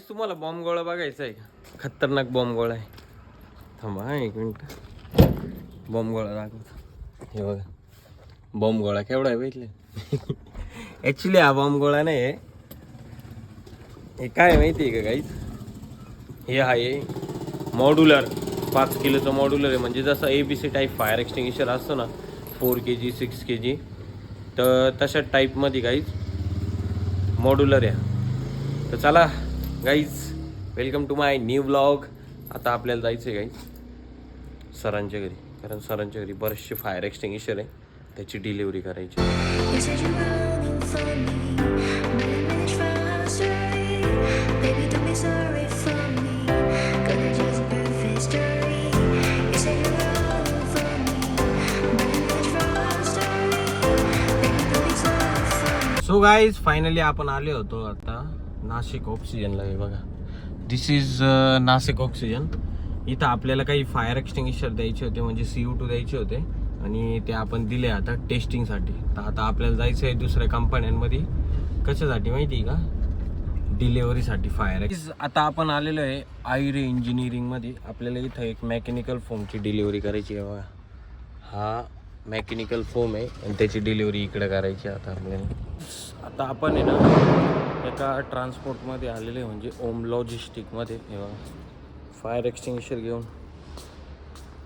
तुम्हाला बॉम्ब गोळा बघायचा आहे का? खतरनाक बॉम्ब गोळा आहे. थांबा एक मिनिट, बॉम्ब गोळा दाखवतो. हे बघा बॉम्ब गोळा केवढा आहे बघितले. ॲक्च्युली हा बॉम्ब गोळा नाही आहे. हे काय माहिती आहे का काहीच, हे आहे मॉड्युलर 5 किलोचं मॉड्युलर आहे. म्हणजे जसं ABC टाईप फायर एक्सटिंग्विशर असतो ना 4 kg 6 kg, तर तशा टाईपमध्ये काहीच मॉड्युलर आहे. तर चला guys, welcome to my new blog. आता आपल्याला जायचं आहे गाईज सरांच्या घरी, कारण सरांच्या घरी बरेचसे फायर एक्सटिंग्विशर आहे, त्याची डिलिव्हरी करायची. सो गाईज फायनली आपण आले होतो आता नाशिक ऑक्सिजनला. हे बघा, दिस इज नाशिक ऑक्सिजन. इथं आपल्याला काही फायर एक्सटिंग्विशर द्यायचे होते, म्हणजे CO2 द्यायचे होते, आणि ते आपण दिले आता टेस्टिंगसाठी. तर आता आपल्याला जायचं आहे दुसऱ्या कंपन्यांमध्ये. कशासाठी माहिती आहे का? डिलेवरीसाठी फायर. आता आपण आलेलो आहे आयरे इंजिनिअरिंगमध्ये. आपल्याला इथं एक मेकॅनिकल फोमची डिलिव्हरी करायची आहे. बघा, हा मेकॅनिकल फोम आहे आणि त्याची डिलिव्हरी इकडे करायची आता आपल्याला. आता आपण आहे ना एका ट्रान्सपोर्टमध्ये आलेले, म्हणजे ओम लॉजिस्टिकमध्ये. हे बघा, फायर एक्सटिंग्विशर घेऊन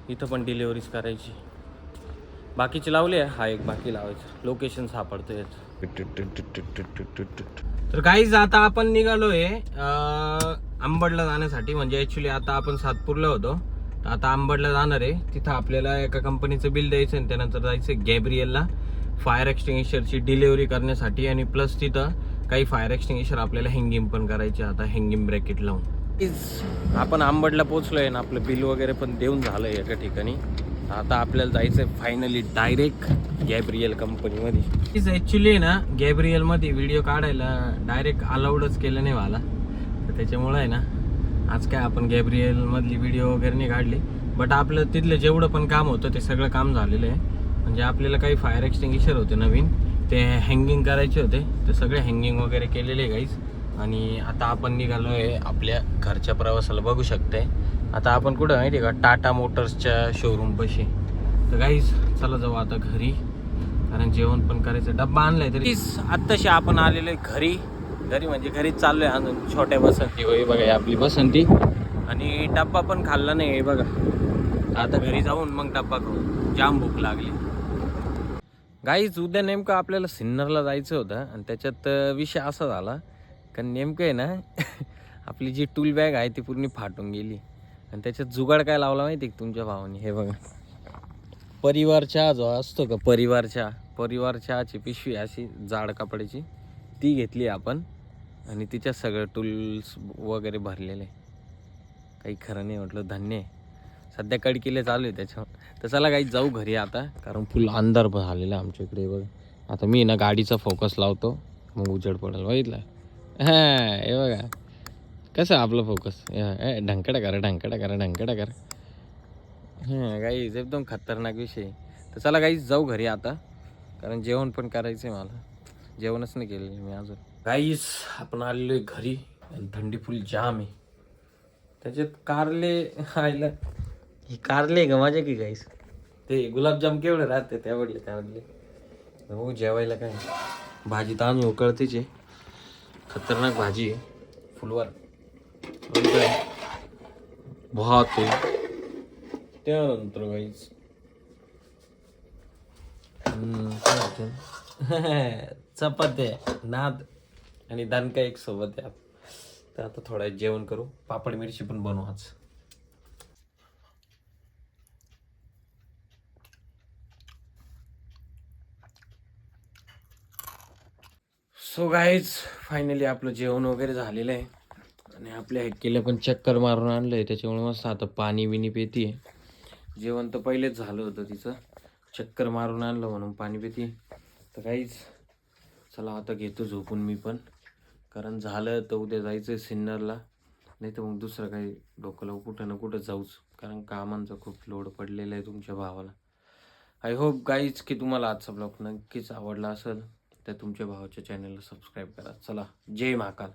इथं पण डिलिव्हरीज करायची. बाकीचे लावले आहे, हा एक बाकी लावायचं. लोकेशन सापडतं याचं. तर गाईज आता आपण निघालो आहे अंबडला जाण्यासाठी. म्हणजे ॲक्च्युली आता आपण सातपूरला होतो, तर आता अंबडला जाणार आहे. तिथं आपल्याला एका कंपनीचं बिल द्यायचं आणि त्यानंतर जायचं गॅब्रियलला फायर एक्सटिंग्विशरची डिलिव्हरी करण्यासाठी. आणि प्लस तिथं काही फायर एक्सटिंग्विशर आपल्याला हँगिंग पण करायचे, आता हँगिंग ब्रॅकेट लावून. आपण अंबडला पोहोचलोय ना, आपलं बिल वगैरे पण देऊन झालं आहे एका ठिकाणी. आता आपल्याला जायचं आहे फायनली डायरेक्ट गॅब्रियल कंपनीमध्ये. ॲक्च्युली ना गॅब्रियलमध्ये व्हिडिओ काढायला डायरेक्ट अलाउडच केलं नाही मला, तर त्याच्यामुळं आहे ना आज काय आपण गॅब्रियलमधली व्हिडिओ वगैरे नाही काढली. बट आपलं तिथलं जेवढं पण काम होतं ते सगळं काम झालेलं आहे. म्हणजे आपल्याला काही फायर एक्सटिंग्विशर होते नवीन, ते हँगिंग करायचे होते, ते सगळे हँगिंग वगैरे केलेले आहे गाईज. आणि आता आपण निघालो आहे आपल्या घरच्या प्रवासाला. बघू शकताय आता आपण कुठं माहिती आहे का? टाटा मोटर्सच्या शोरूमपाशी. तर गाईज चला जाऊ आता घरी, कारण जेवण पण करायचं. डब्बा आणलाय तरी आत्ताशी आपण आलेलो आहे घरी. घरी म्हणजे घरीच चाललोय अजून. छोट्या बसंती होई बघा, आपली बसंती. आणि डब्बा पण खाल्ला नाही बघा. आता घरी जाऊन मग डब्बा खाऊ, जाम भूक लागली. गाईज उद्या नेमकं आपल्याला सिन्नरला जायचं होतं, आणि त्याच्यात विषय असा झाला का नेमकं आहे ना आपली जी टूल बॅग आहे ती पूर्ण फाटून गेली. आणि त्याच्यात जुगाड काय लावला माहिती आहे तुमच्या भावाने? हे बघा, परिवार चहा जो असतो का, परिवार चहाची पिशवी अशी जाड कपड्याची, ती घेतली आपण. आणि तिच्यात सगळं टूल्स वगैरे भरलेले. काही खरं नाही, म्हटलं धन्य आहे. सध्या कडकीले चालू आहे त्याच्यावर. तर चला काही जाऊ घरी आता, कारण फुल अंधार झालेला आमच्या इकडे. बघ आता मी ना गाडीचा फोकस लावतो, मग उजेड पडेल. बघितलं? हां, हे बघा कसं आपलं फोकस. ढंकडा करा. हां गाईज, एकदम खतरनाक विषय. तर चला गाईज जाऊ घरी आता, कारण जेवण पण करायचं आहे मला. जेवणच नाही केलेलं मी अजून. गाईज आपण आलेलो आहे घरी, आणि थंडी फुल जाम आहे. त्याच्यात कारले आयला, ही कारले का माझ्या की गाईस? ते गुलाबजाम केवढे राहते त्यावडले कारले. हो जेवायला काय भाजी तांदूळ उकळतेच आहे. खतरनाक भाजी आहे. फुलवर भात आहे, त्यानंतर गाईस चपात्या, नाद आणि दणका एक सोबत आहे. तर आता थोडा जेवण करू, पापड मिरची पण बनवू आज. सो गाईज फायनली आपलं जेवण वगैरे झालेलं आहे, आणि आपल्या केलं पण चक्कर मारून आणलं आहे. त्याच्यामुळे मस्त आता पाणी बिनी पिते. जेवण तर पहिलेच झालं होतं तिचं, चक्कर मारून आणलं म्हणून पाणी पिते. तर गाईज चला आता घेतो झोपून मी पण, कारण झालं तर उद्या जायचं आहे सिन्नरला. नाही तर मग दुसरं काही डोकं लावू, कुठं ना कुठं जाऊच, कारण कामांचा खूप लोड पडलेला आहे तुमच्या भावाला. आय होप गाईज की तुम्हाला आजचा ब्लॉग नक्कीच आवडला असेल. तर तुमच्या भावाच्या चॅनलला सबस्क्राईब करा. चला, जय महाकाल.